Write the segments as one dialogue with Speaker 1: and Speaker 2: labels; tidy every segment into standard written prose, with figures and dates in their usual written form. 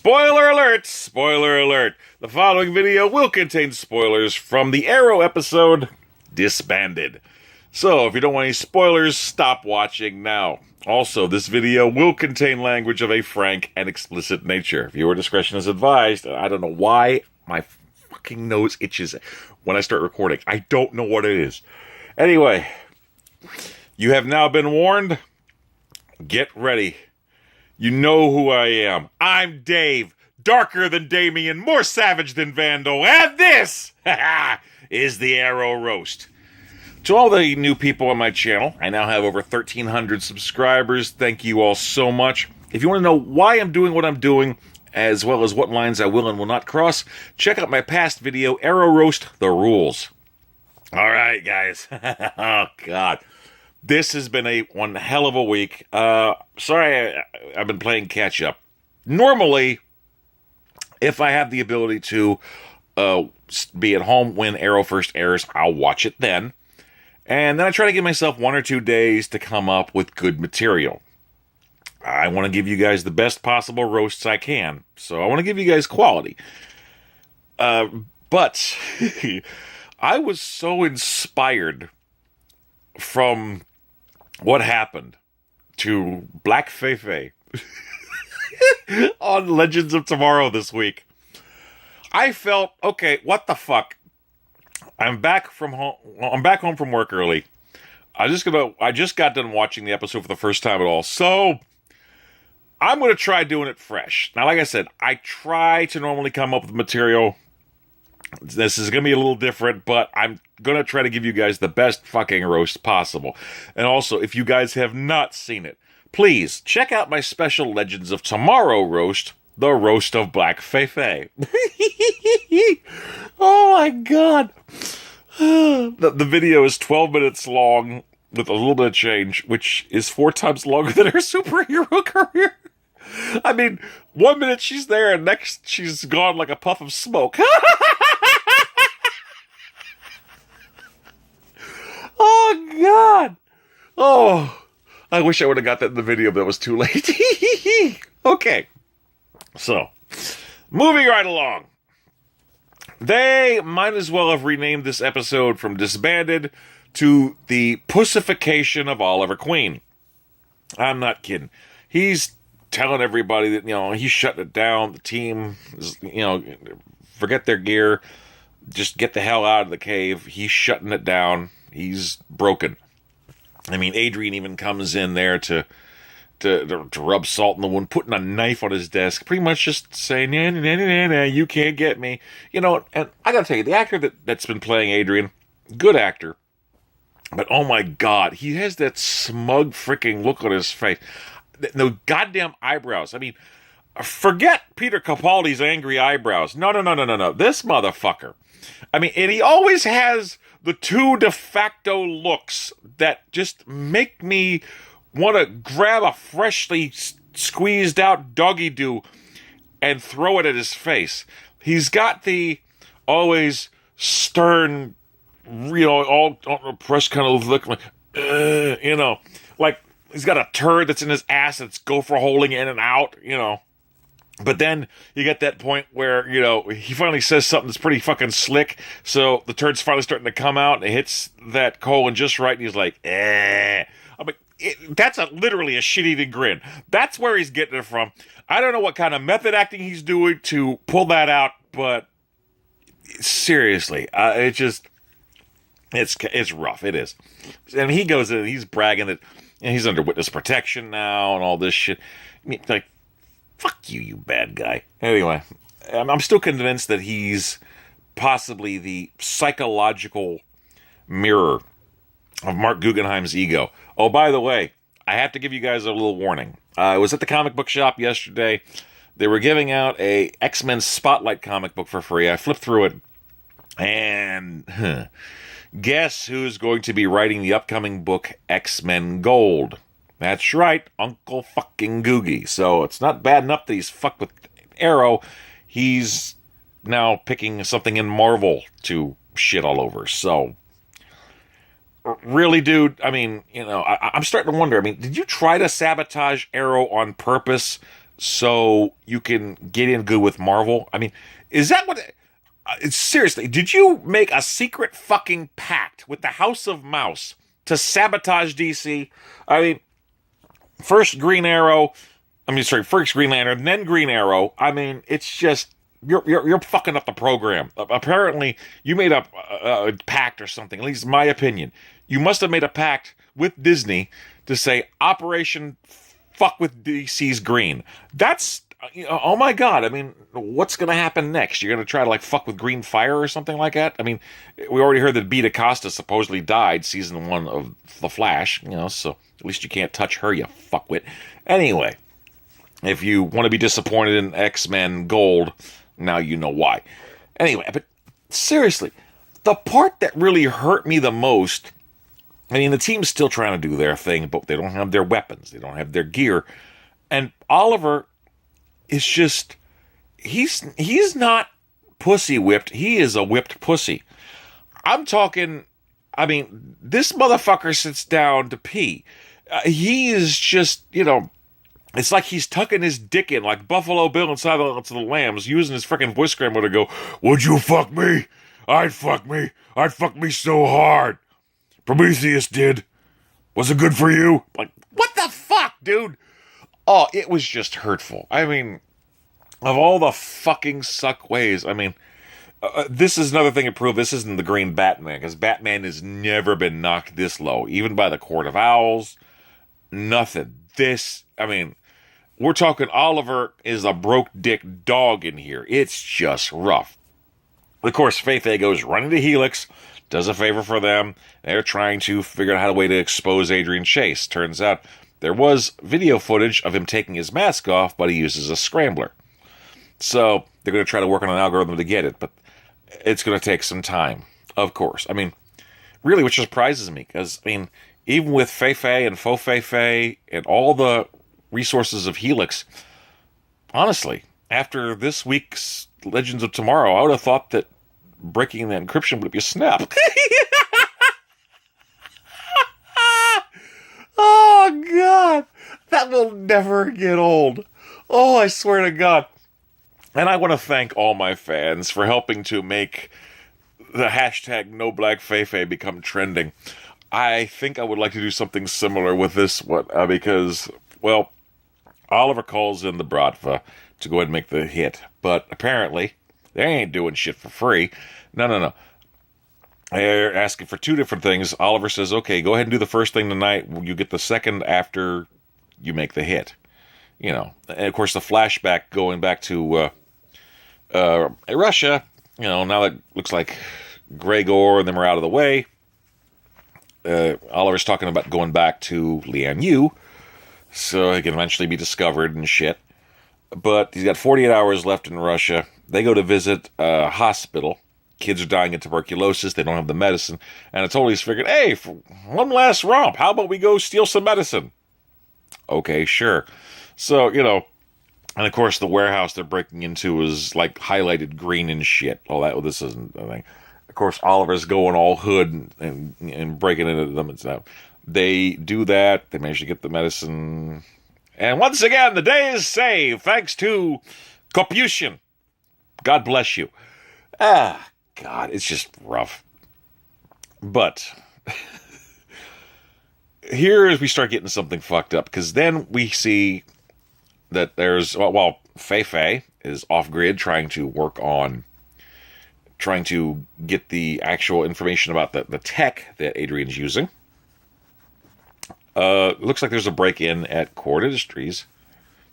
Speaker 1: Spoiler alert! Spoiler alert! The following video will contain spoilers from the Arrow episode, Disbanded. So, if you don't want any spoilers, stop watching now. Also, this video will contain language of a frank and explicit nature. Viewer discretion is advised. I don't know why my fucking nose itches when I start recording. I don't know what it is. Anyway, you have now been warned. Get ready. You know who I am. I'm Dave, darker than Damien, more savage than Vandal, and this is the Arrow Roast. To all the new people on my channel, I now have over 1,300 subscribers. Thank you all so much. If you want to know why I'm doing what I'm doing, as well as what lines I will and will not cross, check out my past video, Arrow Roast, The Rules. All right, guys. Oh, God. This has been one hell of a week. Sorry, I've been playing catch-up. Normally, if I have the ability to be at home when Arrow first airs, I'll watch it then. And then I try to give myself 1 or 2 days to come up with good material. I want to give you guys the best possible roasts I can. So I want to give you guys quality. But I was so inspired from what happened to Black Feifei on Legends of Tomorrow this week. I felt, okay, what the fuck? I'm back home from work early. I just got done watching the episode for the first time at all. So I'm going to try doing it fresh. Now, like I said, I try to normally come up with material. This is going to be a little different, but I'm going to try to give you guys the best fucking roast possible. And also, if you guys have not seen it, please check out my special Legends of Tomorrow roast, The Roast of Black Feifei. Oh my God. The video is 12 minutes long with a little bit of change, which is 4 times longer than her superhero career. I mean, 1 minute she's there and next she's gone like a puff of smoke. Oh, God. Oh, I wish I would have got that in the video, but it was too late. Okay. So, moving right along. They might as well have renamed this episode from Disbanded to the pussification of Oliver Queen. I'm not kidding. He's telling everybody that, he's shutting it down. The team is, forget their gear. Just get the hell out of the cave. He's shutting it down. He's broken. I mean, Adrian even comes in there to rub salt in the wound, putting a knife on his desk, pretty much just saying, nah, you can't get me. And I gotta tell you, the actor that's been playing Adrian, good actor, but oh my God, he has that smug freaking look on his face. No goddamn eyebrows. I mean, forget Peter Capaldi's angry eyebrows. No. This motherfucker. I mean, and he always has the 2 de facto looks that just make me want to grab a freshly squeezed out doggy do and throw it at his face. He's got the always stern, all repressed kind of look, like he's got a turd that's in his ass that's gopher holding in and out, But then you get that point where, he finally says something that's pretty fucking slick, so the turd's finally starting to come out, and it hits that colon just right, and he's like, eh. I mean, that's literally a shit-eating grin. That's where he's getting it from. I don't know what kind of method acting he's doing to pull that out, but seriously, it's rough. It is. And he goes in, he's bragging that he's under witness protection now and all this shit. I mean, like, fuck you, you bad guy. Anyway, I'm still convinced that he's possibly the psychological mirror of Mark Guggenheim's ego. Oh, by the way, I have to give you guys a little warning. I was at the comic book shop yesterday. They were giving out a X-Men Spotlight comic book for free. I flipped through it, and guess who's going to be writing the upcoming book, X-Men Gold? That's right, Uncle fucking Googie. So it's not bad enough that he's fucked with Arrow. He's now picking something in Marvel to shit all over. So, really, dude, I mean, I'm starting to wonder. I mean, did you try to sabotage Arrow on purpose so you can get in good with Marvel? I mean, is that what... seriously, did you make a secret fucking pact with the House of Mouse to sabotage DC? I mean, first Green Lantern, then Green Arrow. I mean, it's just... You're fucking up the program. Apparently, you made a pact or something. At least in my opinion, you must have made a pact with Disney to say Operation Fuck with DC's Green. That's oh my god. I mean, what's gonna happen next? You're gonna try to like fuck with Green Fire or something like that? I mean, we already heard that Beta Costa supposedly died season 1 of The Flash. So at least you can't touch her, you fuckwit. Anyway, if you want to be disappointed in X-Men Gold. Now you know why. Anyway, but seriously, the part that really hurt me the most, I mean, the team's still trying to do their thing, but they don't have their weapons. They don't have their gear. And Oliver is just, he's not pussy whipped. He is a whipped pussy. I'm talking, I mean, this motherfucker sits down to pee. He is just, it's like he's tucking his dick in like Buffalo Bill inside the Lambs, using his freaking voice scramble to go, "Would you fuck me? I'd fuck me. I'd fuck me so hard. Prometheus did. Was it good for you?" Like, what the fuck, dude? Oh, it was just hurtful. I mean, of all the fucking suck ways, I mean, this is another thing to prove this isn't the Green Batman, because Batman has never been knocked this low, even by the Court of Owls. Nothing. This, I mean... We're talking Oliver is a broke dick dog in here. It's just rough. Of course, Feifei goes running to Helix, does a favor for them. They're trying to figure out how a way to expose Adrian Chase. Turns out there was video footage of him taking his mask off, but he uses a scrambler. So they're going to try to work on an algorithm to get it, but it's going to take some time, of course. I mean, really, which surprises me, because, I mean, even with Feifei and Faux Feifei and all the resources of Helix, honestly, after this week's Legends of Tomorrow, I would have thought that breaking the encryption would be a snap. Oh, God. That will never get old. Oh, I swear to God. And I want to thank all my fans for helping to make the hashtag NoBlackFeifei become trending. I think I would like to do something similar with this one, because, well, Oliver calls in the Bratva to go ahead and make the hit, but apparently they ain't doing shit for free. No. They're asking for 2 different things. Oliver says, okay, go ahead and do the first thing tonight. You get the second after you make the hit. And of course the flashback going back to Russia, now that looks like Gregor and them are out of the way. Oliver's talking about going back to Lian Yu, so he can eventually be discovered and shit. But he's got 48 hours left in Russia. They go to visit a hospital. Kids are dying of tuberculosis. They don't have the medicine. And Anatoly's figured, hey, for one last romp, how about we go steal some medicine? Okay, sure. So, and of course the warehouse they're breaking into is like highlighted green and shit. All that, well, this isn't a thing. Of course, Oliver's going all hood and breaking into them and stuff. They do that. They manage to get the medicine. And once again, the day is saved thanks to Capuchin. God bless you. God, it's just rough. But here is we start getting something fucked up, because then we see that there's, Feifei is off-grid trying to get the actual information about the tech that Adrian's using. Looks like there's a break-in at Cord Industries.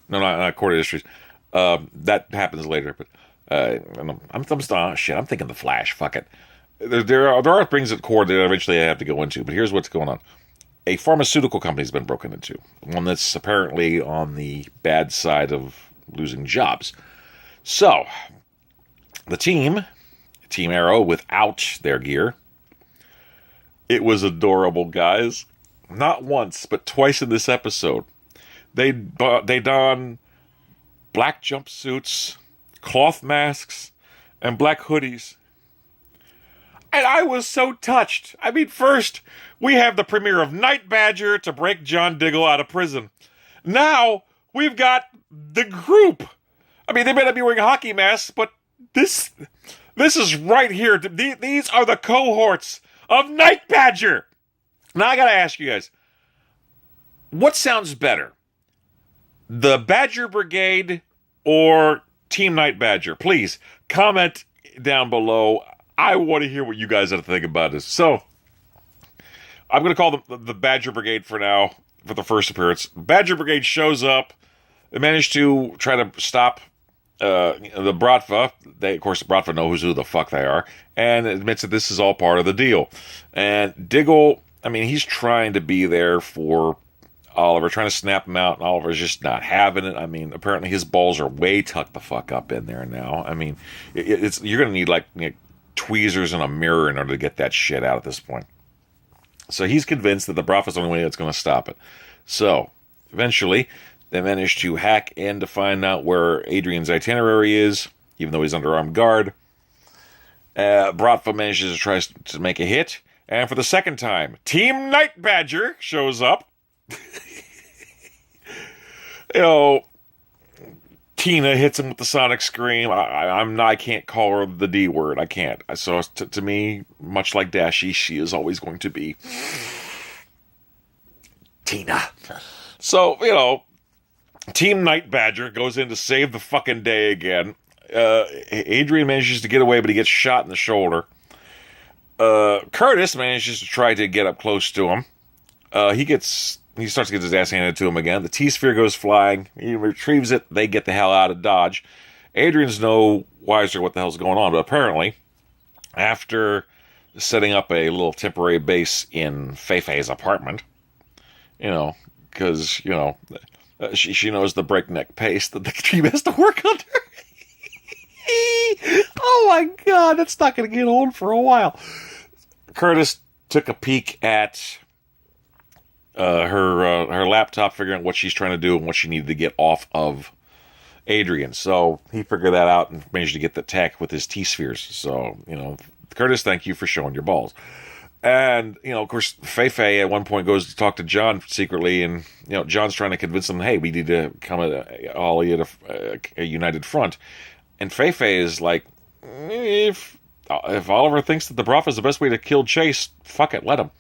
Speaker 1: No, not Cord Industries. That happens later, but I'm thinking the Flash. Fuck it. There are things at Cord that eventually I have to go into, but here's what's going on. A pharmaceutical company's been broken into. One that's apparently on the bad side of losing jobs. So, the Team Arrow, without their gear, it was adorable, guys. Not once, but twice in this episode. They don black jumpsuits, cloth masks, and black hoodies. And I was so touched. I mean, first, we have the premiere of Night Badger to break John Diggle out of prison. Now, we've got the group. I mean, they may not be wearing hockey masks, but this is right here. These are the cohorts of Night Badger. Now, I gotta ask you guys, what sounds better? The Badger Brigade or Team Night Badger? Please, comment down below. I want to hear what you guys have to think about this. So, I'm going to call them the Badger Brigade for now, for the first appearance. Badger Brigade shows up. They manage to try to stop the Bratva. Of course, the Bratva knows who the fuck they are, and admits that this is all part of the deal. And Diggle, I mean, he's trying to be there for Oliver, trying to snap him out, and Oliver's just not having it. I mean, apparently his balls are way tucked the fuck up in there now. I mean, you're going to need, like, tweezers and a mirror in order to get that shit out at this point. So he's convinced that the Bratva's the only way that's going to stop it. So, eventually, they manage to hack in to find out where Adrian's itinerary is, even though he's under armed guard. Bratva manages to try to make a hit, and for the second time, Team Night Badger shows up. Tina hits him with the sonic scream. I can't call her the D word. I can't. So to me, much like Dashie, she is always going to be Tina. So, Team Night Badger goes in to save the fucking day again. Adrian manages to get away, but he gets shot in the shoulder. Curtis manages to try to get up close to him. He starts to get his ass handed to him again. The T-Sphere goes flying. He retrieves it. They get the hell out of Dodge. Adrian's no wiser what the hell's going on, but apparently, after setting up a little temporary base in Feifei's apartment, because, she knows the breakneck pace that the team has to work under. Oh my God, that's not going to get old for a while. Curtis took a peek at her laptop, figuring out what she's trying to do and what she needed to get off of Adrian. So he figured that out and managed to get the tech with his T-spheres. So, Curtis, thank you for showing your balls. And, of course, Feifei at one point goes to talk to John secretly, and, John's trying to convince him, hey, we need to come all at a united front. And Feifei is like, if Oliver thinks that the Bratva is the best way to kill Chase, fuck it, let him.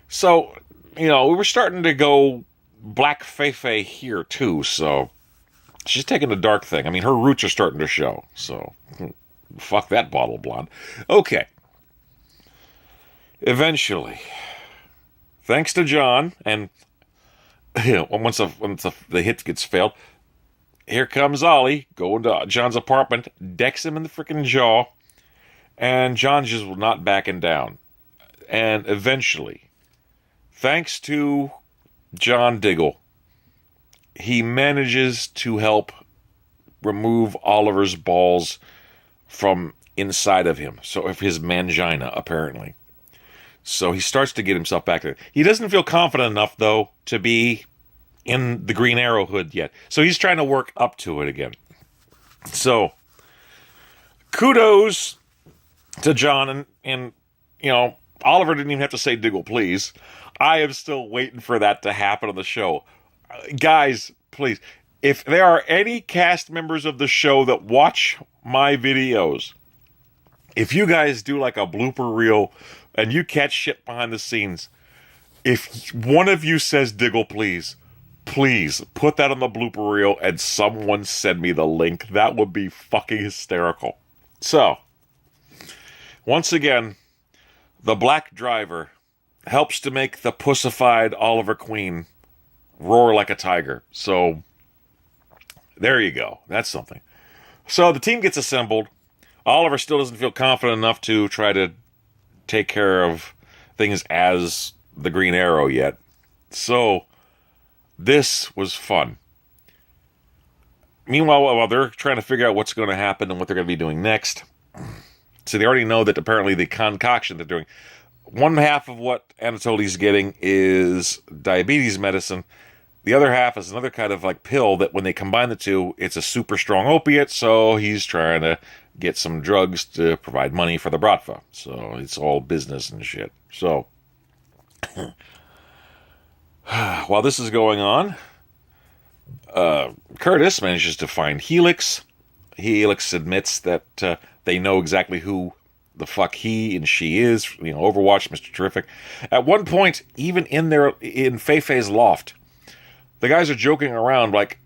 Speaker 1: So, we were starting to go Black Feifei here, too, so she's taking the dark thing. I mean, her roots are starting to show, so fuck that bottle blonde. Okay. Eventually, thanks to John, and once the hit gets failed, here comes Ollie, going to John's apartment, decks him in the freaking jaw, and John just not backing down. And eventually, thanks to John Diggle, he manages to help remove Oliver's balls from inside of him. So of his mangina, apparently. So he starts to get himself back there. He doesn't feel confident enough, though, to be in the Green Arrow hood yet. So he's trying to work up to it again. So, kudos to John. And Oliver didn't even have to say Diggle, please. I am still waiting for that to happen on the show. Guys, please, if there are any cast members of the show that watch my videos, if you guys do like a blooper reel and you catch shit behind the scenes, if one of you says Diggle, please put that on the blooper reel and someone send me the link. That would be fucking hysterical. So, once again, the black driver helps to make the pussified Oliver Queen roar like a tiger. So, there you go. That's something. So, the team gets assembled. Oliver still doesn't feel confident enough to try to take care of things as the Green Arrow yet. So, this was fun. Meanwhile, while they're trying to figure out what's going to happen and what they're going to be doing next, so they already know that apparently the concoction they're doing, one half of what Anatoly's getting is diabetes medicine. The other half is another kind of like pill that when they combine the two, it's a super strong opiate. So he's trying to get some drugs to provide money for the Bratva. So it's all business and shit. So while this is going on, Curtis manages to find Helix. Helix admits that they know exactly who the fuck he and she is. You know, Overwatch, Mr. Terrific. At one point, even in Fei-Fei's loft, the guys are joking around like,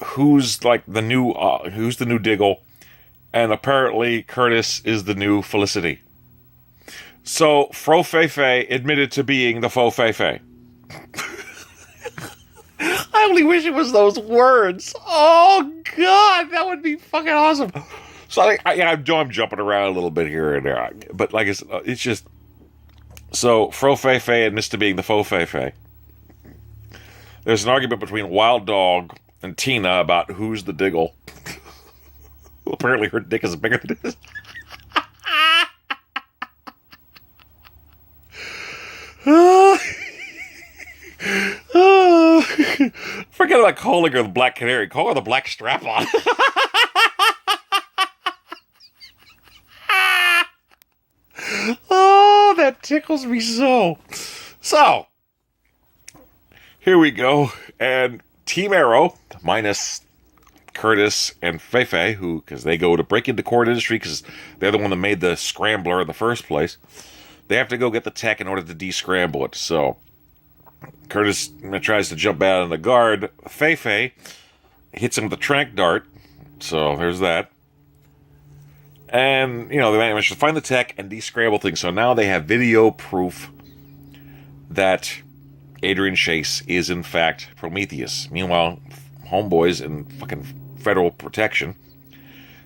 Speaker 1: who's the new Diggle, and apparently Curtis is the new Felicity. So Fro Fei-Fei admitted to being the Faux Fei-Fei. I only wish it was those words. Oh God, that would be fucking awesome. So I'm jumping around a little bit here and there, but like it's just so Fro Fei-Fei admits to being the Faux Fei-Fei. There's an argument between Wild Dog and Tina about who's the Diggle. Apparently her dick is bigger than his. Forget about calling her the Black Canary. Call her the Black Strap-On. Oh, that tickles me so. So, here we go. And Team Arrow, minus Curtis and Fei-Fei, because they go to break into Core Industry because they're the one that made the scrambler in the first place. They have to go get the tech in order to descramble it. So, Curtis tries to jump out on the guard. Fei-Fei hits him with a tranq dart. So, there's that. And, they managed to find the tech and descramble things. So now they have video proof that Adrian Chase is, in fact, Prometheus. Meanwhile, homeboy's in fucking federal protection.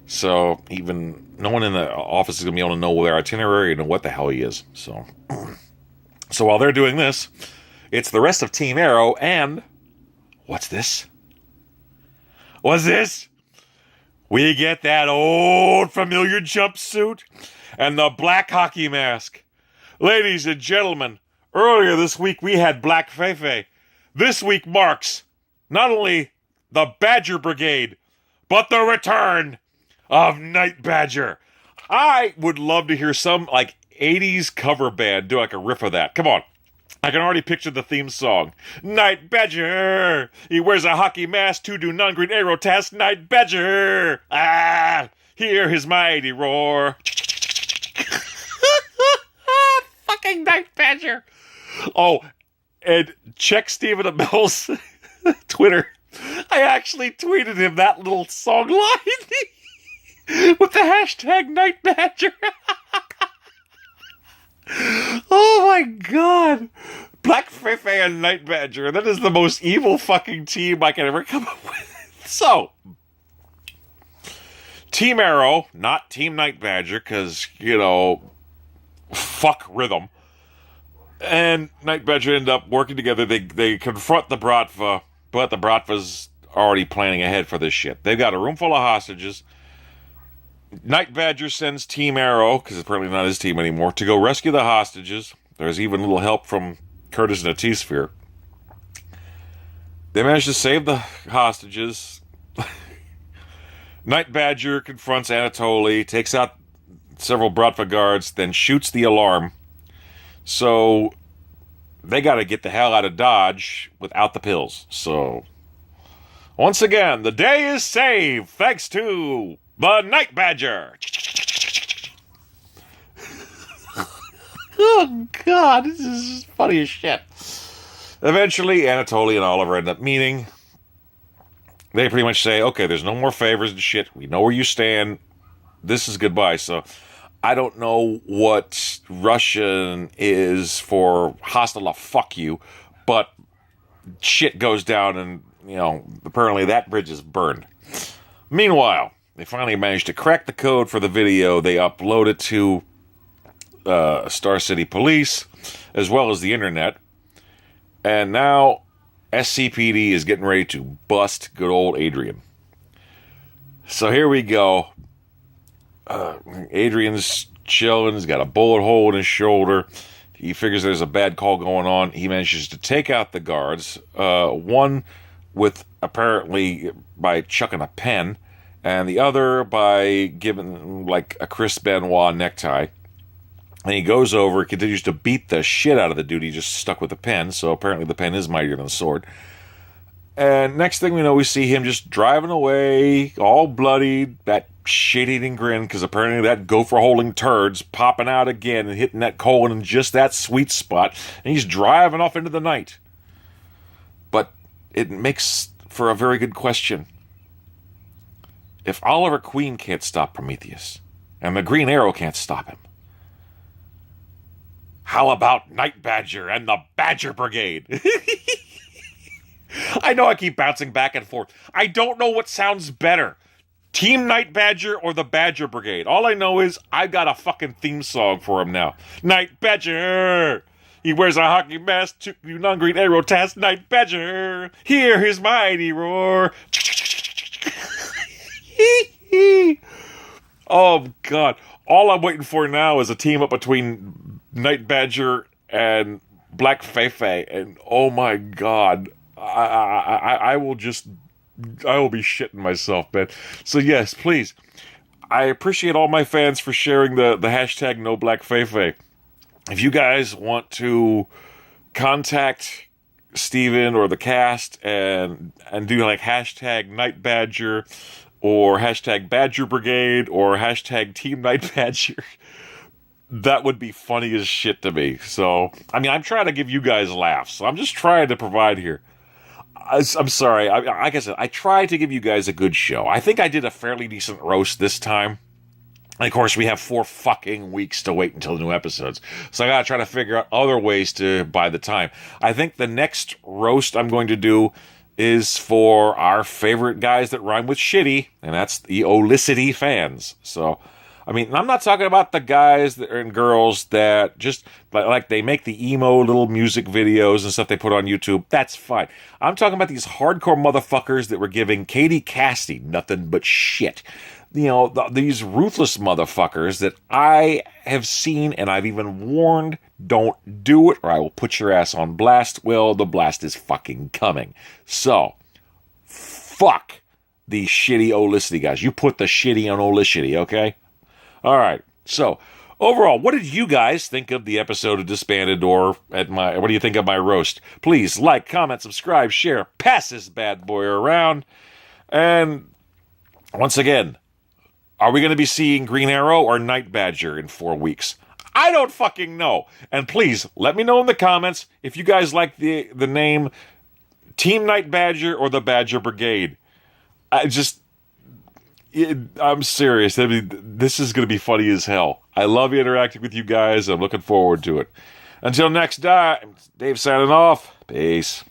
Speaker 1: So even no one in the office is going to be able to know their itinerary and know what the hell he is. So while they're doing this, it's the rest of Team Arrow and... What's this? What's this? We get that old familiar jumpsuit and the black hockey mask. Ladies and gentlemen, earlier this week we had Black Fei-Fei. This week marks not only the Badger Brigade, but the return of Night Badger. I would love to hear some 80s cover band do a riff of that. Come on. I can already picture the theme song. Night Badger! He wears a hockey mask to do non-green arrow tasks. Night Badger! Ah! Hear his mighty roar. Fucking Night Badger! Oh, and check Stephen Amell's Twitter. I actually tweeted him that little song line with the hashtag Night Badger. Oh my God. Black Fei-Fei and Night Badger. That is the most evil fucking team I can ever come up with. So, Team Arrow, not Team Night Badger, because, fuck rhythm. And Night Badger end up working together. They confront the Bratva, but the Bratva's already planning ahead for this shit. They've got a room full of hostages. Night Badger sends Team Arrow, because it's apparently not his team anymore, to go rescue the hostages. There's even a little help from Curtis and a T-Sphere. They manage to save the hostages. Night Badger confronts Anatoly, takes out several Bratva guards, then shoots the alarm. So they got to get the hell out of Dodge without the pills. So once again, the day is saved thanks to the Night Badger. Oh, God, this is funny as shit. Eventually, Anatoly and Oliver end up meeting. They pretty much say, okay, there's no more favors and shit. We know where you stand. This is goodbye. So I don't know what Russian is for hasta la fuck you, but shit goes down and, apparently that bridge is burned. Meanwhile, they finally managed to crack the code for the video. They upload it to Star City Police, as well as the internet. And now SCPD is getting ready to bust good old Adrian. So here we go. Adrian's chilling. He's got a bullet hole in his shoulder. He figures there's a bad call going on. He manages to take out the guards. One with apparently by chucking a pen, and the other by giving a Chris Benoit necktie. And he goes over, continues to beat the shit out of the dude he just stuck with the pen. So apparently the pen is mightier than the sword. And next thing we know, we see him just driving away, all bloodied, that shit-eating grin, because apparently that gopher-holding turd's popping out again and hitting that colon in just that sweet spot, and he's driving off into the night. But it makes for a very good question. If Oliver Queen can't stop Prometheus, and the Green Arrow can't stop him, how about Night Badger and the Badger Brigade? I know I keep bouncing back and forth. I don't know what sounds better. Team Night Badger or the Badger Brigade. All I know is I've got a fucking theme song for him now. Night Badger! He wears a hockey mask to non-green arrow task. Night Badger! Hear his mighty roar! Oh, God. All I'm waiting for now is a team up between Night Badger and Black Feifei. And oh my God. I will be shitting myself, man. So yes, please. I appreciate all my fans for sharing the hashtag no Black Feifei. If you guys want to contact Steven or the cast and do like hashtag Night Badger or hashtag Badger Brigade or hashtag Team Night Badger, that would be funny as shit to me. So, I mean, I'm trying to give you guys laughs. So I'm just trying to provide here. I'm sorry. Like I said, I tried to give you guys a good show. I think I did a fairly decent roast this time. And of course, we have 4 fucking weeks to wait until the new episodes. So I gotta try to figure out other ways to buy the time. I think the next roast I'm going to do is for our favorite guys that rhyme with shitty, and that's the Olicity fans. So, I mean, I'm not talking about the guys and girls that just, like, they make the emo little music videos and stuff they put on YouTube. That's fine. I'm talking about these hardcore motherfuckers that were giving Katie Cassidy nothing but shit. You know, these ruthless motherfuckers that I have seen and I've even warned, don't do it or I will put your ass on blast. Well, the blast is fucking coming. So, fuck these shitty Olicity guys. You put the shitty on Olicity, okay? All right. So, overall, what did you guys think of the episode of Disbanded, or what do you think of my roast? Please like, comment, subscribe, share, pass this bad boy around. And once again, are we going to be seeing Green Arrow or Night Badger in 4 weeks? I don't fucking know. And please let me know in the comments if you guys like the name Team Night Badger or the Badger Brigade. I'm serious. I mean, this is going to be funny as hell. I love interacting with you guys. I'm looking forward to it. Until next time, Dave signing off. Peace.